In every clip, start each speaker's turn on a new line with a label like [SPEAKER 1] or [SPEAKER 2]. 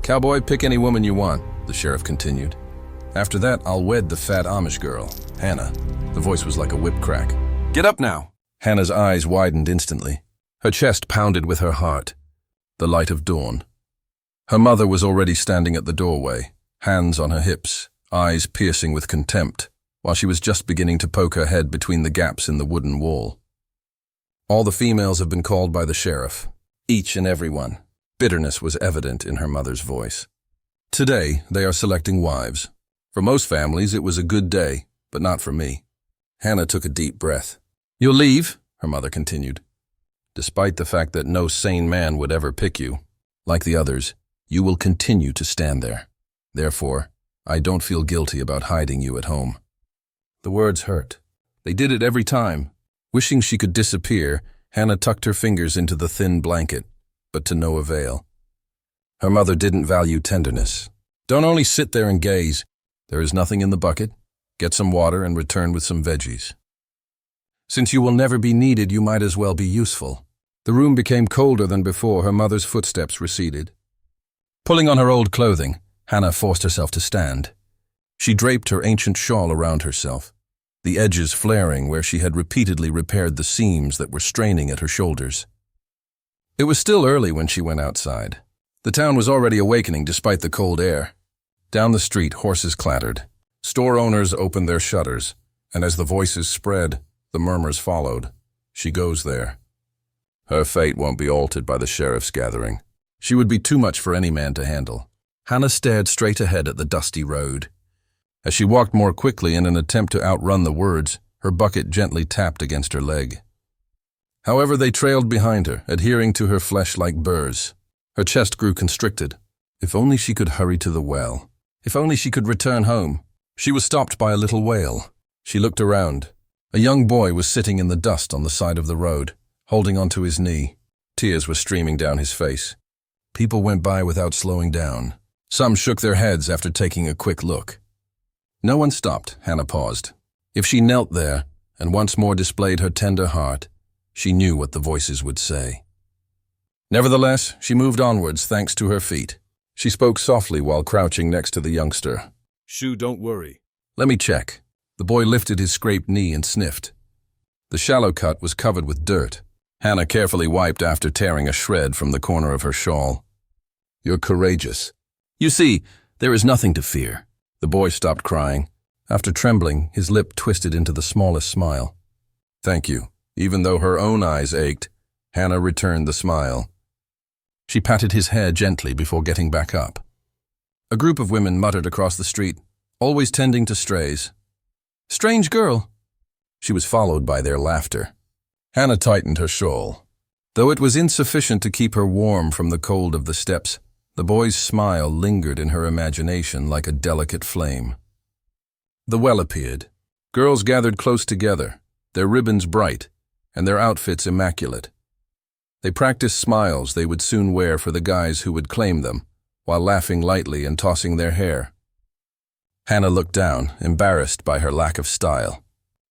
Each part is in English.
[SPEAKER 1] Cowboy, pick any woman you want, the sheriff continued. After that, I'll wed the fat Amish girl, Hannah. The voice was like a whip crack. Get up now! Hannah's eyes widened instantly. Her chest pounded with her heart. The light of dawn. Her mother was already standing at the doorway, hands on her hips, eyes piercing with contempt, while she was just beginning to poke her head between the gaps in the wooden wall. All the females have been called by the sheriff, each and every one. Bitterness was evident in her mother's voice. Today, they are selecting wives. For most families, it was a good day, but not for me. Hannah took a deep breath. You'll leave, her mother continued. Despite the fact that no sane man would ever pick you, like the others, you will continue to stand there. Therefore, I don't feel guilty about hiding you at home. The words hurt. They did it every time. Wishing she could disappear, Hannah tucked her fingers into the thin blanket, but to no avail. Her mother didn't value tenderness. Don't only sit there and gaze. There is nothing in the bucket. Get some water and return with some veggies. Since you will never be needed, you might as well be useful. The room became colder than before. Her mother's footsteps receded. Pulling on her old clothing, Hannah forced herself to stand. She draped her ancient shawl around herself, the edges flaring where she had repeatedly repaired the seams that were straining at her shoulders. It was still early when she went outside. The town was already awakening despite the cold air. Down the street, horses clattered. Store owners opened their shutters, and as the voices spread, the murmurs followed. She goes there. Her fate won't be altered by the sheriff's gathering. She would be too much for any man to handle. Hannah stared straight ahead at the dusty road. As she walked more quickly in an attempt to outrun the words, her bucket gently tapped against her leg. However, they trailed behind her, adhering to her flesh like burrs. Her chest grew constricted. If only she could hurry to the well. If only she could return home. She was stopped by a little wail. She looked around. A young boy was sitting in the dust on the side of the road, holding onto his knee. Tears were streaming down his face. People went by without slowing down. Some shook their heads after taking a quick look. No one stopped. Hannah paused. If she knelt there and once more displayed her tender heart, she knew what the voices would say. Nevertheless, she moved onwards thanks to her feet. She spoke softly while crouching next to the youngster.
[SPEAKER 2] Shoo, don't worry.
[SPEAKER 1] Let me check. The boy lifted his scraped knee and sniffed. The shallow cut was covered with dirt. Hannah carefully wiped after tearing a shred from the corner of her shawl. You're courageous. You see, there is nothing to fear. The boy stopped crying. After trembling, his lip twisted into the smallest smile. Thank you. Even though her own eyes ached, Hannah returned the smile. She patted his hair gently before getting back up. A group of women muttered across the street, always tending to strays. Strange girl. She was followed by their laughter. Hannah tightened her shawl. Though it was insufficient to keep her warm from the cold of the steppes, the boy's smile lingered in her imagination like a delicate flame. The well appeared. Girls gathered close together, their ribbons bright, and their outfits immaculate. They practiced smiles they would soon wear for the guys who would claim them, while laughing lightly and tossing their hair. Hannah looked down, embarrassed by her lack of style.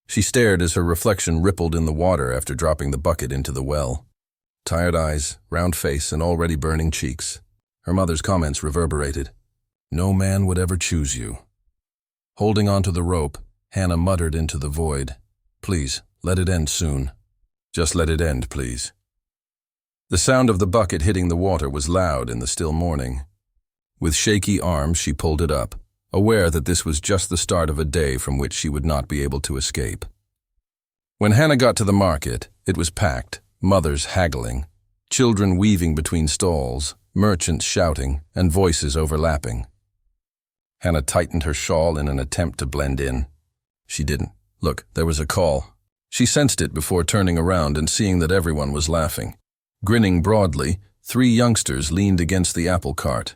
[SPEAKER 1] She stared as her reflection rippled in the water after dropping the bucket into the well. Tired eyes, round face, and already burning cheeks. Her mother's comments reverberated. No man would ever choose you. Holding onto the rope, Hannah muttered into the void. Please, let it end soon. Just let it end, please. The sound of the bucket hitting the water was loud in the still morning. With shaky arms, she pulled it up, aware that this was just the start of a day from which she would not be able to escape. When Hannah got to the market, it was packed, mothers haggling, children weaving between stalls, merchants shouting, and voices overlapping. Hannah tightened her shawl in an attempt to blend in. She didn't. Look, there was a call. She sensed it before turning around and seeing that everyone was laughing. Grinning broadly, 3 youngsters leaned against the apple cart.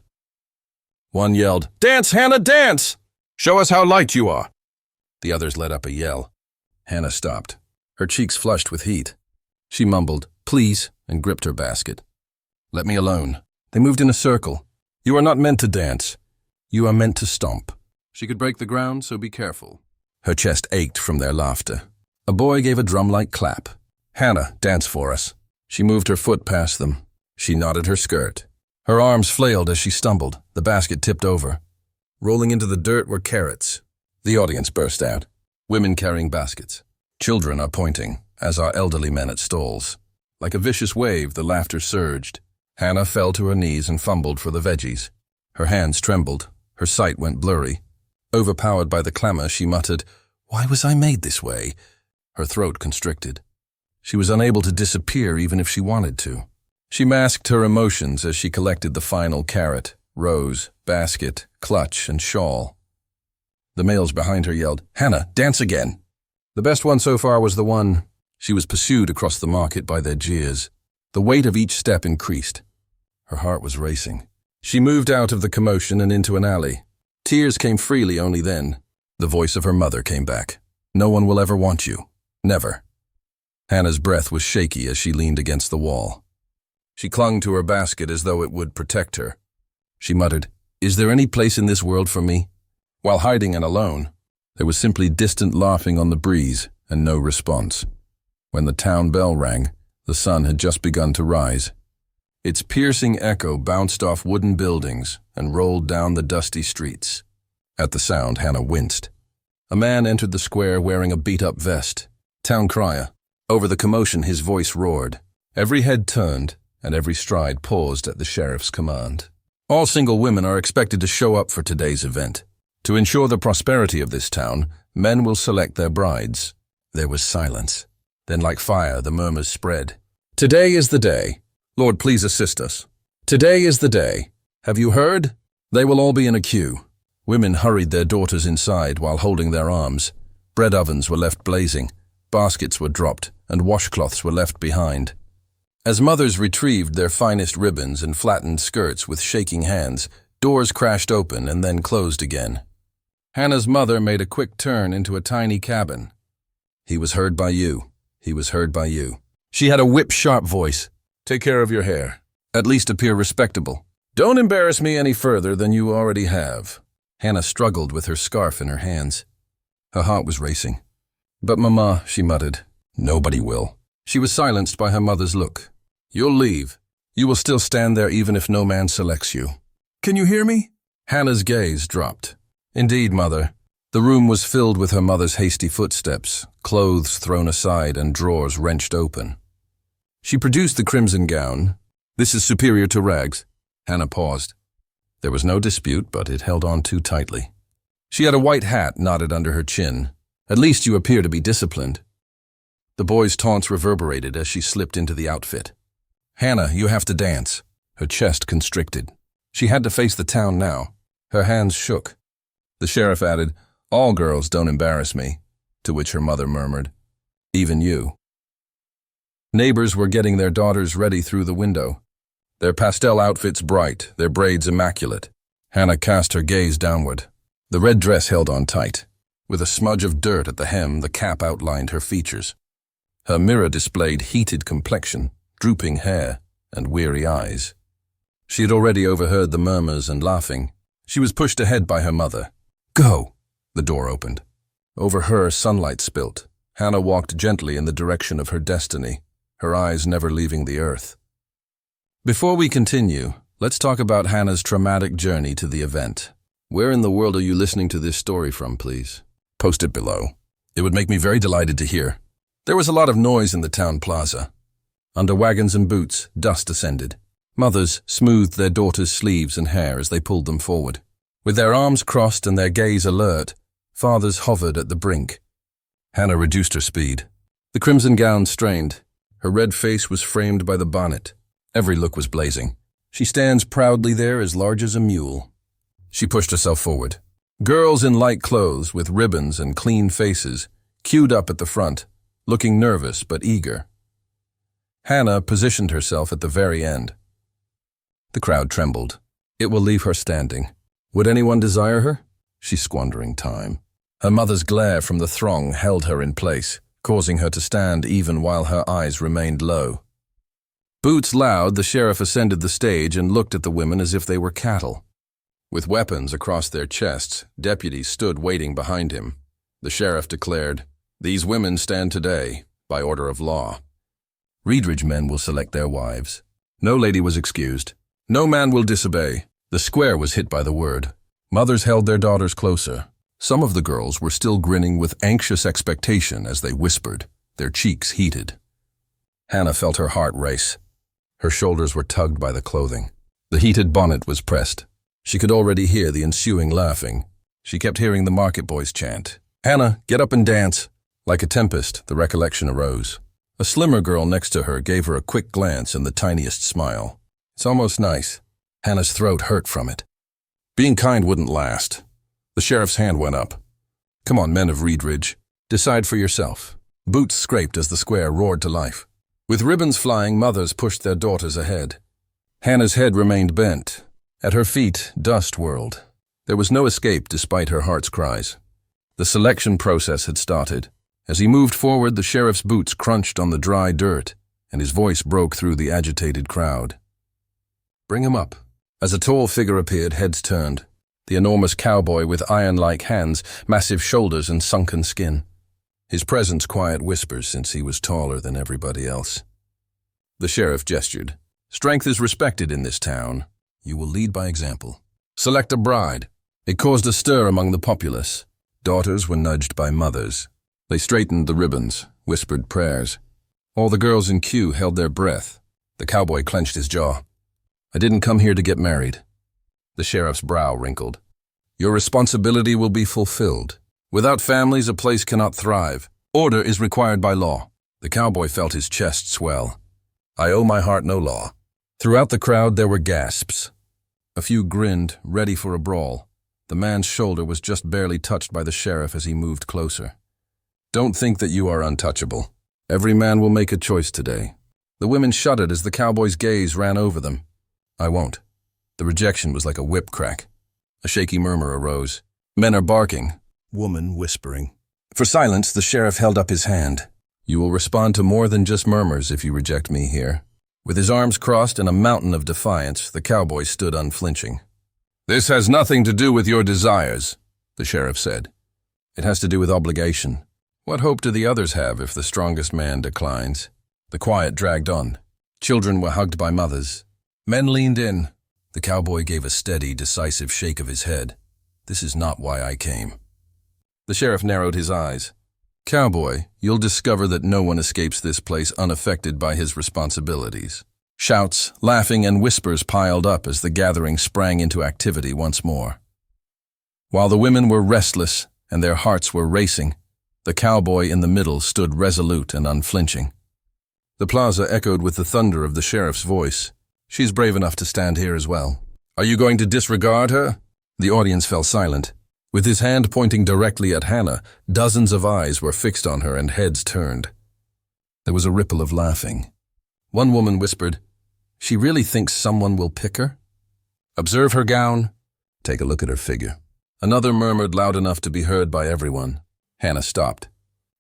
[SPEAKER 1] One yelled, "Dance, Hannah, dance! Show us how light you are!" The others let up a yell. Hannah stopped, her cheeks flushed with heat. She mumbled, "Please," and gripped her basket. "Let me alone." They moved in a circle. "You are not meant to dance. You are meant to stomp." She could break the ground, so be careful. Her chest ached from their laughter. A boy gave a drum-like clap. "Hannah, dance for us." She moved her foot past them. She knotted her skirt. Her arms flailed as she stumbled. The basket tipped over. Rolling into the dirt were carrots. The audience burst out. Women carrying baskets. Children are pointing, as are elderly men at stalls. Like a vicious wave, the laughter surged. Hannah fell to her knees and fumbled for the veggies. Her hands trembled. Her sight went blurry. Overpowered by the clamor, she muttered, "Why was I made this way?" Her throat constricted. She was unable to disappear even if she wanted to. She masked her emotions as she collected the final carrot, rose, basket, clutch, and shawl. The males behind her yelled, "Hannah, dance again!" The best one so far was the one. She was pursued across the market by their jeers. The weight of each step increased. Her heart was racing. She moved out of the commotion and into an alley. Tears came freely only then. The voice of her mother came back. "No one will ever want you. Never." Hannah's breath was shaky as she leaned against the wall. She clung to her basket as though it would protect her. She muttered, "Is there any place in this world for me?" While hiding and alone, there was simply distant laughing on the breeze and no response. When the town bell rang, the sun had just begun to rise. Its piercing echo bounced off wooden buildings and rolled down the dusty streets. At the sound, Hannah winced. A man entered the square wearing a beat-up vest. Town crier. Over the commotion, his voice roared. Every head turned, and every stride paused at the sheriff's command. All single women are expected to show up for today's event. To ensure the prosperity of this town, men will select their brides. There was silence. Then like fire, the murmurs spread. "Today is the day. Lord, please assist us. Today is the day. Have you heard? They will all be in a queue." Women hurried their daughters inside while holding their arms. Bread ovens were left blazing, baskets were dropped, and washcloths were left behind. As mothers retrieved their finest ribbons and flattened skirts with shaking hands, doors crashed open and then closed again. Hannah's mother made a quick turn into a tiny cabin. "He was heard by you. He was heard by you." She had a whip-sharp voice. "Take care of your hair. At least appear respectable. Don't embarrass me any further than you already have." Hannah struggled with her scarf in her hands. Her heart was racing. "But Mama," she muttered, "nobody will." She was silenced by her mother's look. "You'll leave. You will still stand there even if no man selects you. Can you hear me?" Hannah's gaze dropped. Indeed, Mother. The room was filled with her mother's hasty footsteps, clothes thrown aside and drawers wrenched open. She produced the crimson gown. "This is superior to rags." Hannah paused. There was no dispute, but it held on too tightly. She had a white hat knotted under her chin. "At least you appear to be disciplined." The boy's taunts reverberated as she slipped into the outfit. "Hannah, you have to dance." Her chest constricted. She had to face the town now. Her hands shook. The sheriff added, "All girls don't embarrass me," to which her mother murmured, "Even you." Neighbors were getting their daughters ready through the window. Their pastel outfits bright, their braids immaculate. Hannah cast her gaze downward. The red dress held on tight. With a smudge of dirt at the hem, the cap outlined her features. Her mirror displayed heated complexion, drooping hair, and weary eyes. She had already overheard the murmurs and laughing. She was pushed ahead by her mother. "Go!" The door opened. Over her, sunlight spilt. Hannah walked gently in the direction of her destiny, her eyes never leaving the earth. Before we continue, let's talk about Hannah's traumatic journey to the event. Where in the world are you listening to this story from, please? Post it below. It would make me very delighted to hear. There was a lot of noise in the town plaza. Under wagons and boots, dust ascended. Mothers smoothed their daughters' sleeves and hair as they pulled them forward. With their arms crossed and their gaze alert, fathers hovered at the brink. Hannah reduced her speed. The crimson gown strained. Her red face was framed by the bonnet. Every look was blazing. She stands proudly there as large as a mule. She pushed herself forward. Girls in light clothes with ribbons and clean faces queued up at the front, looking nervous but eager. Hannah positioned herself at the very end. The crowd trembled. It will leave her standing. Would anyone desire her? She's squandering time. Her mother's glare from the throng held her in place, causing her to stand even while her eyes remained low. Boots loud, the sheriff ascended the stage and looked at the women as if they were cattle. With weapons across their chests, deputies stood waiting behind him. The sheriff declared, "These women stand today, by order of law. Reedridge men will select their wives." No lady was excused. No man will disobey. The square was hit by the word. Mothers held their daughters closer. Some of the girls were still grinning with anxious expectation as they whispered, their cheeks heated. Hannah felt her heart race. Her shoulders were tugged by the clothing. The heated bonnet was pressed. She could already hear the ensuing laughing. She kept hearing the market boys chant, "Hannah, get up and dance." Like a tempest, the recollection arose. A slimmer girl next to her gave her a quick glance and the tiniest smile. It's almost nice. Hannah's throat hurt from it. Being kind wouldn't last. The sheriff's hand went up. Come on, men of Reed Ridge. Decide for yourself. Boots scraped as the square roared to life. With ribbons flying, mothers pushed their daughters ahead. Hannah's head remained bent. At her feet, dust whirled. There was no escape despite her heart's cries. The selection process had started. As he moved forward, the sheriff's boots crunched on the dry dirt, and his voice broke through the agitated crowd. Bring him up. As a tall figure appeared, heads turned. The enormous cowboy with iron-like hands, massive shoulders, and sunken skin. His presence quiet whispers since he was taller than everybody else. The sheriff gestured. Strength is respected in this town. You will lead by example. Select a bride. It caused a stir among the populace. Daughters were nudged by mothers. They straightened the ribbons, whispered prayers. All the girls in queue held their breath. The cowboy clenched his jaw. I didn't come here to get married. The sheriff's brow wrinkled. Your responsibility will be fulfilled. Without families, a place cannot thrive. Order is required by law. The cowboy felt his chest swell. I owe my heart no law. Throughout the crowd there were gasps. A few grinned, ready for a brawl. The man's shoulder was just barely touched by the sheriff as he moved closer. Don't think that you are untouchable. Every man will make a choice today. The women shuddered as the cowboy's gaze ran over them. I won't. The rejection was like a whip crack. A shaky murmur arose. Men are barking. Woman whispering. For silence, the sheriff held up his hand. You will respond to more than just murmurs if you reject me here. With his arms crossed and a mountain of defiance, the cowboy stood unflinching. This has nothing to do with your desires, the sheriff said. It has to do with obligation. What hope do the others have if the strongest man declines? The quiet dragged on. Children were hugged by mothers. Men leaned in. The cowboy gave a steady, decisive shake of his head. This is not why I came. The sheriff narrowed his eyes. Cowboy, you'll discover that no one escapes this place unaffected by his responsibilities. Shouts, laughing, and whispers piled up as the gathering sprang into activity once more. While the women were restless and their hearts were racing, the cowboy in the middle stood resolute and unflinching. The plaza echoed with the thunder of the sheriff's voice. She's brave enough to stand here as well. Are you going to disregard her? The audience fell silent. With his hand pointing directly at Hannah, dozens of eyes were fixed on her and heads turned. There was a ripple of laughing. One woman whispered, She really thinks someone will pick her? Observe her gown. Take a look at her figure. Another murmured loud enough to be heard by everyone. Hannah stopped.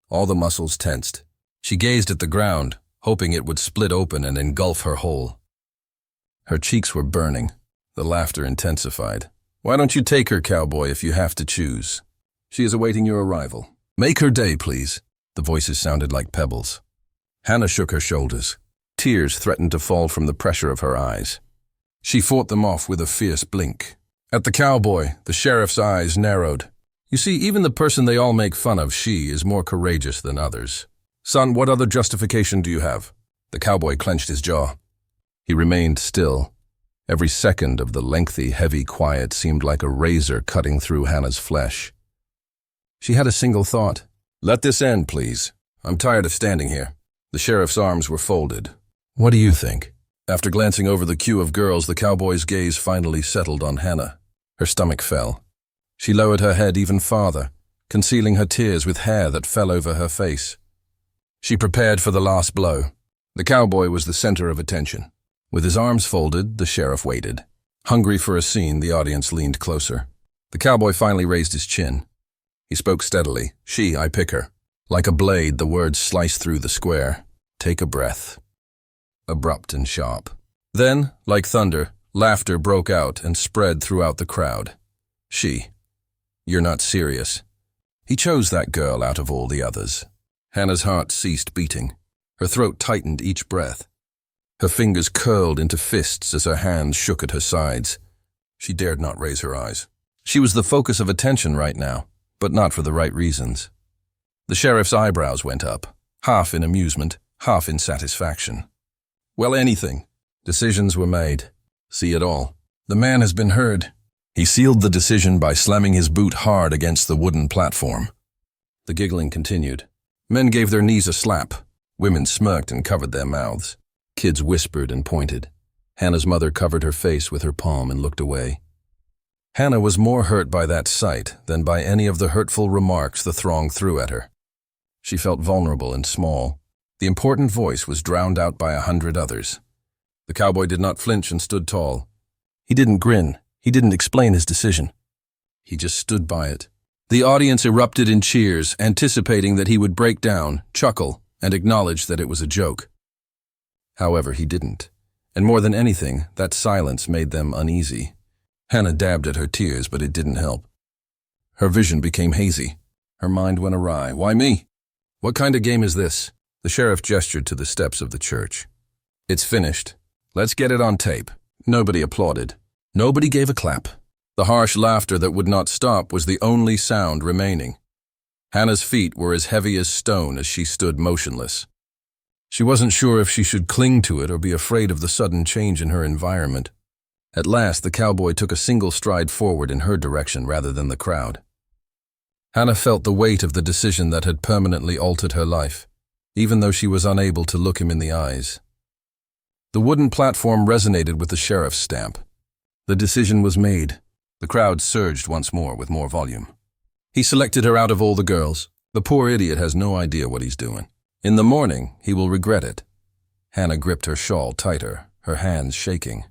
[SPEAKER 1] All the muscles tensed. She gazed at the ground, hoping it would split open and engulf her whole. Her cheeks were burning. The laughter intensified. Why don't you take her, cowboy, if you have to choose? She is awaiting your arrival. Make her day, please. The voices sounded like pebbles. Hannah shook her shoulders. Tears threatened to fall from the pressure of her eyes. She fought them off with a fierce blink. At the cowboy, the sheriff's eyes narrowed. You see, even the person they all make fun of, she is more courageous than others. Son, what other justification do you have? The cowboy clenched his jaw. He remained still. Every second of the lengthy, heavy quiet seemed like a razor cutting through Hannah's flesh. She had a single thought. Let this end, please. I'm tired of standing here. The sheriff's arms were folded. What do you think? After glancing over the queue of girls, the cowboy's gaze finally settled on Hannah. Her stomach fell. She lowered her head even farther, concealing her tears with hair that fell over her face. She prepared for the last blow. The cowboy was the center of attention. With his arms folded, the sheriff waited. Hungry for a scene, the audience leaned closer. The cowboy finally raised his chin. He spoke steadily. I pick her. Like a blade, the words sliced through the square. Take a breath. Abrupt and sharp. Then, like thunder, laughter broke out and spread throughout the crowd. You're not serious. He chose that girl out of all the others. Hannah's heart ceased beating. Her throat tightened each breath. Her fingers curled into fists as her hands shook at her sides. She dared not raise her eyes. She was the focus of attention right now, but not for the right reasons. The sheriff's eyebrows went up, half in amusement, half in satisfaction. Well, anything. Decisions were made. See it all. The man has been heard. He sealed the decision by slamming his boot hard against the wooden platform. The giggling continued. Men gave their knees a slap. Women smirked and covered their mouths. Kids whispered and pointed. Hannah's mother covered her face with her palm and looked away. Hannah was more hurt by that sight than by any of the hurtful remarks the throng threw at her. She felt vulnerable and small. The important voice was drowned out by 100 others. The cowboy did not flinch and stood tall. He didn't grin. He didn't explain his decision. He just stood by it. The audience erupted in cheers, anticipating that he would break down, chuckle, and acknowledge that it was a joke. However, he didn't. And more than anything, that silence made them uneasy. Hannah dabbed at her tears, but it didn't help. Her vision became hazy. Her mind went awry. Why me? What kind of game is this? The sheriff gestured to the steps of the church. It's finished. Let's get it on tape. Nobody applauded. Nobody gave a clap. The harsh laughter that would not stop was the only sound remaining. Hannah's feet were as heavy as stone as she stood motionless. She wasn't sure if she should cling to it or be afraid of the sudden change in her environment. At last, the cowboy took a single stride forward in her direction rather than the crowd. Hannah felt the weight of the decision that had permanently altered her life, even though she was unable to look him in the eyes. The wooden platform resonated with the sheriff's stamp. The decision was made. The crowd surged once more with more volume. He selected her out of all the girls. The poor idiot has no idea what he's doing. In the morning, he will regret it. Hannah gripped her shawl tighter, her hands shaking.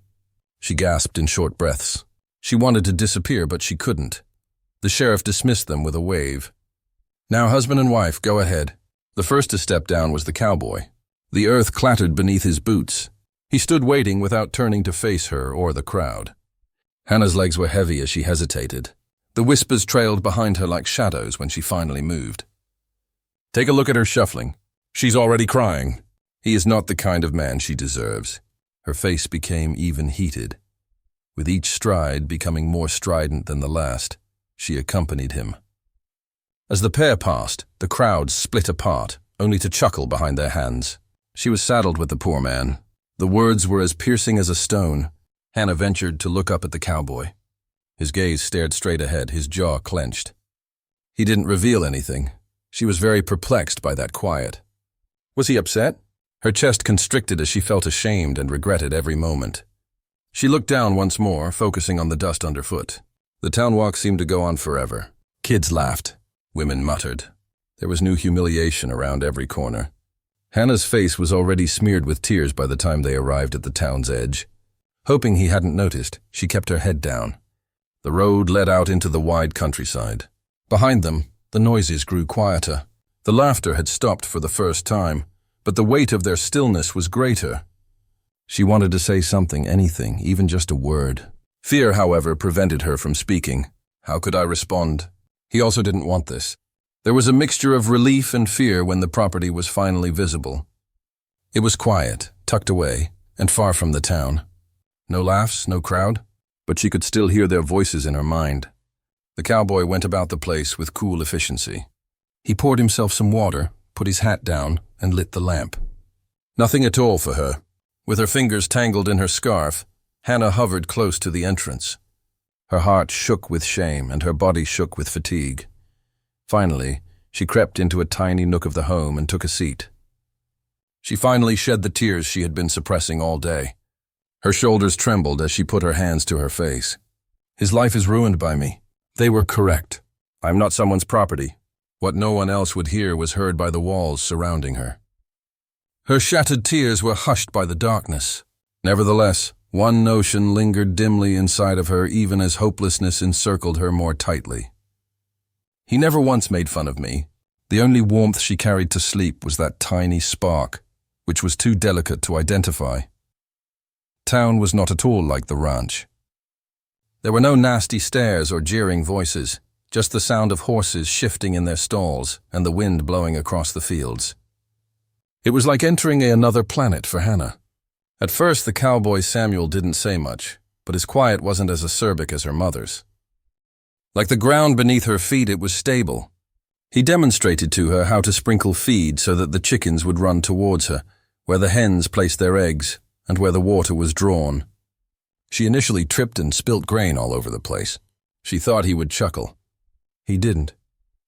[SPEAKER 1] She gasped in short breaths. She wanted to disappear, but she couldn't. The sheriff dismissed them with a wave. Now, husband and wife, go ahead. The first to step down was the cowboy. The earth clattered beneath his boots. He stood waiting without turning to face her or the crowd. Hannah's legs were heavy as she hesitated. The whispers trailed behind her like shadows when she finally moved. Take a look at her shuffling. She's already crying. He is not the kind of man she deserves. Her face became even heated. With each stride becoming more strident than the last, she accompanied him. As the pair passed, the crowd split apart, only to chuckle behind their hands. She was saddled with the poor man. The words were as piercing as a stone. Hannah ventured to look up at the cowboy. His gaze stared straight ahead, his jaw clenched. He didn't reveal anything. She was very perplexed by that quiet. Was he upset? Her chest constricted as she felt ashamed and regretted every moment. She looked down once more, focusing on the dust underfoot. The town walk seemed to go on forever. Kids laughed. Women muttered. There was new humiliation around every corner. Hannah's face was already smeared with tears by the time they arrived at the town's edge. Hoping he hadn't noticed, she kept her head down. The road led out into the wide countryside. Behind them, the noises grew quieter. The laughter had stopped for the first time, but the weight of their stillness was greater. She wanted to say something, anything, even just a word. Fear, however, prevented her from speaking. How could I respond? He also didn't want this. There was a mixture of relief and fear when the property was finally visible. It was quiet, tucked away, and far from the town. No laughs, no crowd, but she could still hear their voices in her mind. The cowboy went about the place with cool efficiency. He poured himself some water, put his hat down, and lit the lamp. Nothing at all for her. With her fingers tangled in her scarf, Hannah hovered close to the entrance. Her heart shook with shame and her body shook with fatigue. Finally, she crept into a tiny nook of the home and took a seat. She finally shed the tears she had been suppressing all day. Her shoulders trembled as she put her hands to her face. His life is ruined by me. They were correct. I'm not someone's property. What no one else would hear was heard by the walls surrounding her. Her shattered tears were hushed by the darkness. Nevertheless, one notion lingered dimly inside of her even as hopelessness encircled her more tightly. He never once made fun of me. The only warmth she carried to sleep was that tiny spark, which was too delicate to identify. Town was not at all like the ranch. There were no nasty stares or jeering voices, just the sound of horses shifting in their stalls and the wind blowing across the fields. It was like entering another planet for Hannah. At first, the cowboy Samuel didn't say much, but his quiet wasn't as acerbic as her mother's. Like the ground beneath her feet, it was stable. He demonstrated to her how to sprinkle feed so that the chickens would run towards her, where the hens placed their eggs, and where the water was drawn. She initially tripped and spilt grain all over the place. She thought he would chuckle. He didn't.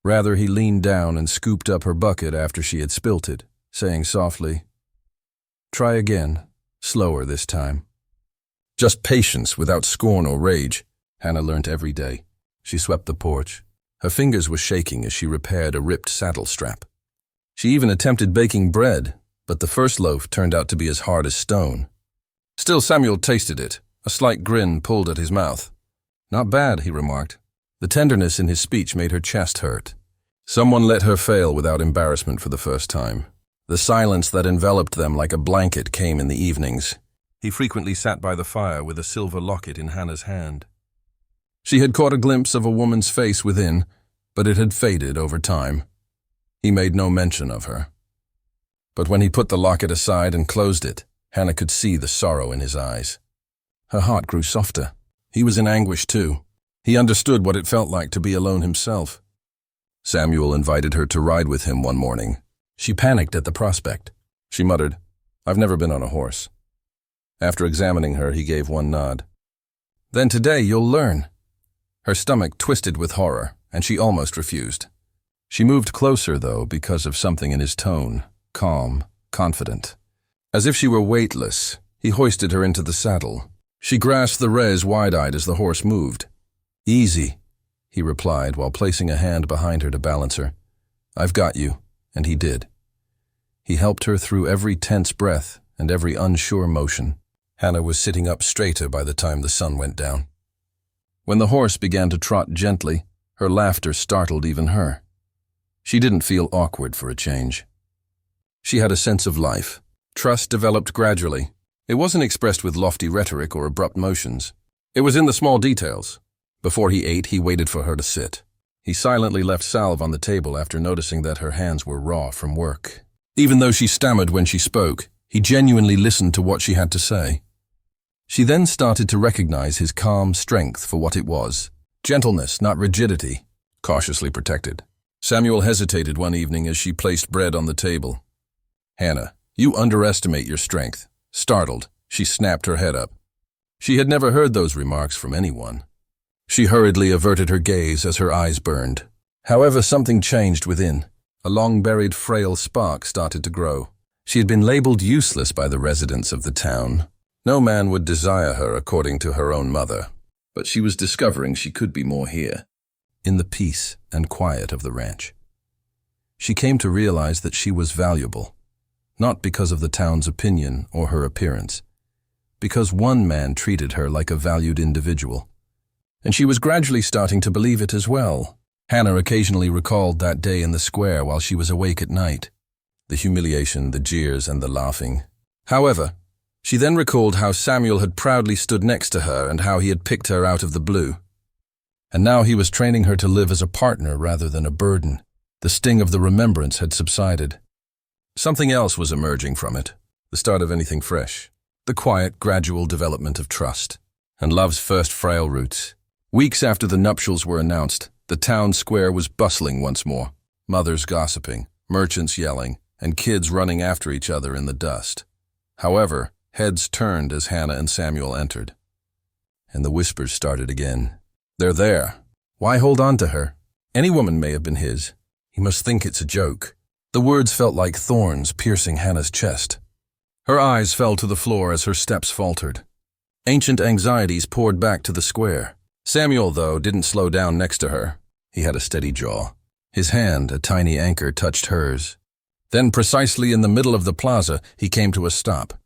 [SPEAKER 1] Rather, he leaned down and scooped up her bucket after she had spilt it, saying softly, "Try again, slower this time." Just patience without scorn or rage, Hannah learnt every day. She swept the porch. Her fingers were shaking as she repaired a ripped saddle strap. She even attempted baking bread, but the first loaf turned out to be as hard as stone. Still, Samuel tasted it. A slight grin pulled at his mouth. "Not bad," he remarked. The tenderness in his speech made her chest hurt. Someone let her fail without embarrassment for the first time. The silence that enveloped them like a blanket came in the evenings. He frequently sat by the fire with a silver locket in Hannah's hand. She had caught a glimpse of a woman's face within, but it had faded over time. He made no mention of her. But when he put the locket aside and closed it, Hannah could see the sorrow in his eyes. Her heart grew softer. He was in anguish too. He understood what it felt like to be alone himself. Samuel invited her to ride with him one morning. She panicked at the prospect. She muttered, "I've never been on a horse." After examining her, he gave one nod. "Then today you'll learn." Her stomach twisted with horror, and she almost refused. She moved closer, though, because of something in his tone, calm, confident. As if she were weightless, he hoisted her into the saddle. She grasped the reins wide-eyed as the horse moved. "Easy," he replied while placing a hand behind her to balance her. "I've got you," and he did. He helped her through every tense breath and every unsure motion. Hannah was sitting up straighter by the time the sun went down. When the horse began to trot gently, her laughter startled even her. She didn't feel awkward for a change. She had a sense of life. Trust developed gradually. It wasn't expressed with lofty rhetoric or abrupt motions. It was in the small details. Before he ate, he waited for her to sit. He silently left salve on the table after noticing that her hands were raw from work. Even though she stammered when she spoke, he genuinely listened to what she had to say. She then started to recognize his calm strength for what it was. Gentleness, not rigidity. Cautiously protected. Samuel hesitated one evening as she placed bread on the table. "Hannah, you underestimate your strength." Startled, she snapped her head up. She had never heard those remarks from anyone. She hurriedly averted her gaze as her eyes burned. However, something changed within. A long-buried frail spark started to grow. She had been labeled useless by the residents of the town. No man would desire her according to her own mother. But she was discovering she could be more here, in the peace and quiet of the ranch. She came to realize that she was valuable, not because of the town's opinion or her appearance, because one man treated her like a valued individual. And she was gradually starting to believe it as well. Hannah occasionally recalled that day in the square while she was awake at night. The humiliation, the jeers, and the laughing. However, she then recalled how Samuel had proudly stood next to her and how he had picked her out of the blue. And now he was training her to live as a partner rather than a burden. The sting of the remembrance had subsided. Something else was emerging from it, the start of anything fresh. The quiet, gradual development of trust, and love's first frail roots. Weeks after the nuptials were announced, the town square was bustling once more. Mothers gossiping, merchants yelling, and kids running after each other in the dust. However, heads turned as Hannah and Samuel entered. And the whispers started again. "They're there. Why hold on to her? Any woman may have been his. He must think it's a joke." The words felt like thorns piercing Hannah's chest. Her eyes fell to the floor as her steps faltered. Ancient anxieties poured back to the square. Samuel, though, didn't slow down next to her. He had a steady jaw. His hand, a tiny anchor, touched hers. Then, precisely in the middle of the plaza, he came to a stop.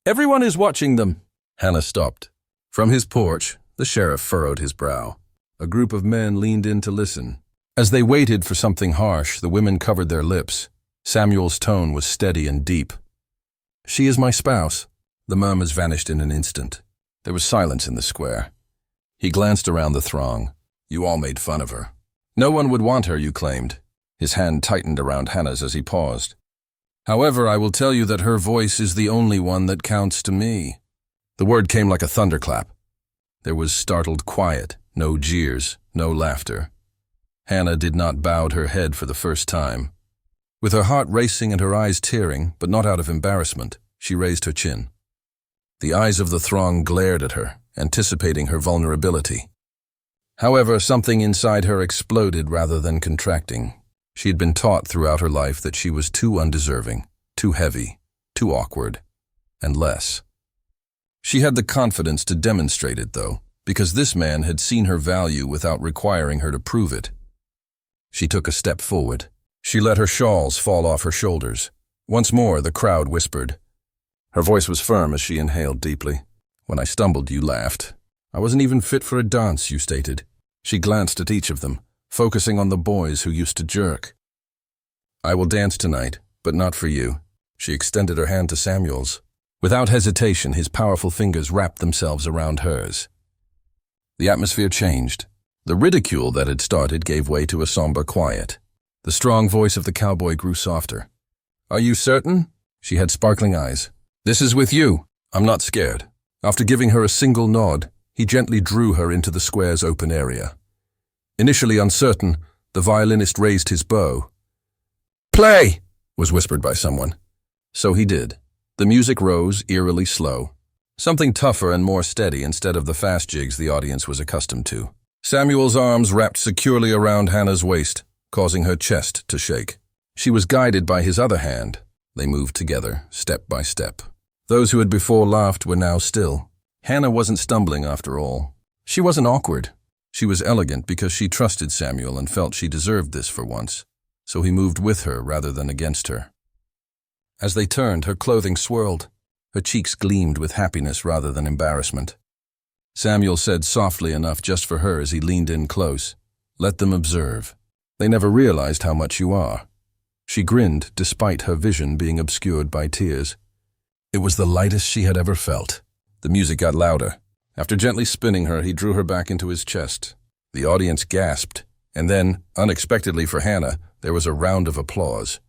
[SPEAKER 1] "Everyone is watching them." Hannah stopped. From his porch, the sheriff furrowed his brow. A group of men leaned in to listen. As they waited for something harsh, the women covered their lips. Samuel's tone was steady and deep. "She is my spouse." The murmurs vanished in an instant. There was silence in the square. He glanced around the throng. "You all made fun of her. No one would want her, you claimed." His hand tightened around Hannah's as he paused. However, I will tell you that her voice is the only one that counts to me." The word came like a thunderclap. There was startled quiet, no jeers, no laughter. Hannah did not bow her head for the first time. With her heart racing and her eyes tearing, but not out of embarrassment, she raised her chin. The eyes of the throng glared at her, anticipating her vulnerability. However, something inside her exploded rather than contracting. She had been taught throughout her life that she was too undeserving, too heavy, too awkward, and less. She had the confidence to demonstrate it, though, because this man had seen her value without requiring her to prove it. She took a step forward. She let her shawls fall off her shoulders. Once more, the crowd whispered. Her voice was firm as she inhaled deeply. "When I stumbled, you laughed. I wasn't even fit for a dance, you stated." She glanced at each of them, focusing on the boys who used to jerk. "I will dance tonight, but not for you." She extended her hand to Samuel's. Without hesitation, his powerful fingers wrapped themselves around hers. The atmosphere changed. The ridicule that had started gave way to a somber quiet. The strong voice of the cowboy grew softer. "Are you certain?" She had sparkling eyes. "This is with you. I'm not scared." After giving her a single nod, he gently drew her into the square's open area. Initially uncertain, the violinist raised his bow. "Play!" was whispered by someone. So he did. The music rose, eerily slow. Something tougher and more steady instead of the fast jigs the audience was accustomed to. Samuel's arms wrapped securely around Hannah's waist, causing her chest to shake. She was guided by his other hand. They moved together, step by step. Those who had before laughed were now still. Hannah wasn't stumbling after all. She wasn't awkward. She was elegant because she trusted Samuel and felt she deserved this for once. So he moved with her rather than against her. As they turned, her clothing swirled. Her cheeks gleamed with happiness rather than embarrassment. Samuel said softly enough just for her as he leaned in close, "Let them observe. They never realized how much you are." She grinned despite her vision being obscured by tears. It was the lightest she had ever felt. The music got louder. After gently spinning her, he drew her back into his chest. The audience gasped, and then, unexpectedly for Hannah, there was a round of applause.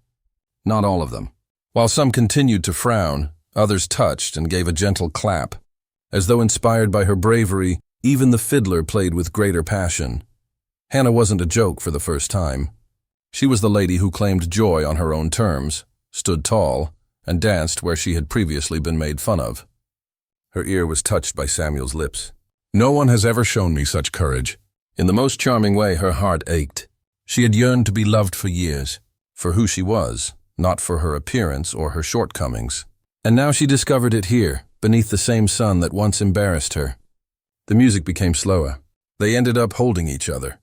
[SPEAKER 1] Not all of them. While some continued to frown, others touched and gave a gentle clap. As though inspired by her bravery, even the fiddler played with greater passion. Hannah wasn't a joke for the first time. She was the lady who claimed joy on her own terms, stood tall, and danced where she had previously been made fun of. Her ear was touched by Samuel's lips. "No one has ever shown me such courage." In the most charming way, her heart ached. She had yearned to be loved for years, for who she was, not for her appearance or her shortcomings. And now she discovered it here, beneath the same sun that once embarrassed her. The music became slower. They ended up holding each other.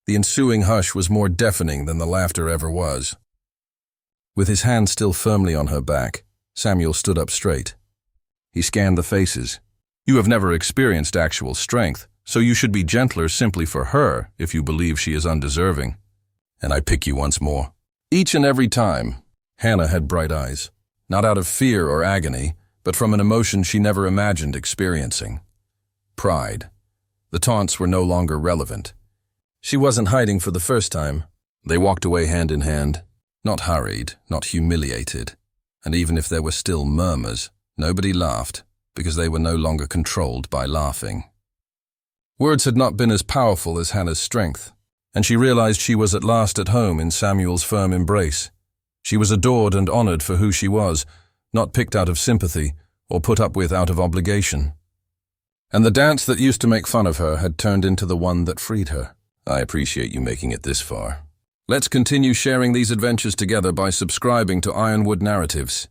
[SPEAKER 1] The ensuing hush was more deafening than the laughter ever was. With his hand still firmly on her back, Samuel stood up straight. He scanned the faces. "You have never experienced actual strength, so you should be gentler simply for her if you believe she is undeserving. And I pick you once more." Each and every time. Hannah had bright eyes, not out of fear or agony, but from an emotion she never imagined experiencing. Pride. The taunts were no longer relevant. She wasn't hiding for the first time. They walked away hand in hand, not hurried, not humiliated. And even if there were still murmurs, nobody laughed, because they were no longer controlled by laughing. Words had not been as powerful as Hannah's strength, and she realized she was at last at home in Samuel's firm embrace. She was adored and honored for who she was, not picked out of sympathy or put up with out of obligation. And the dance that used to make fun of her had turned into the one that freed her. I appreciate you making it this far. Let's continue sharing these adventures together by subscribing to Ironwood Narratives.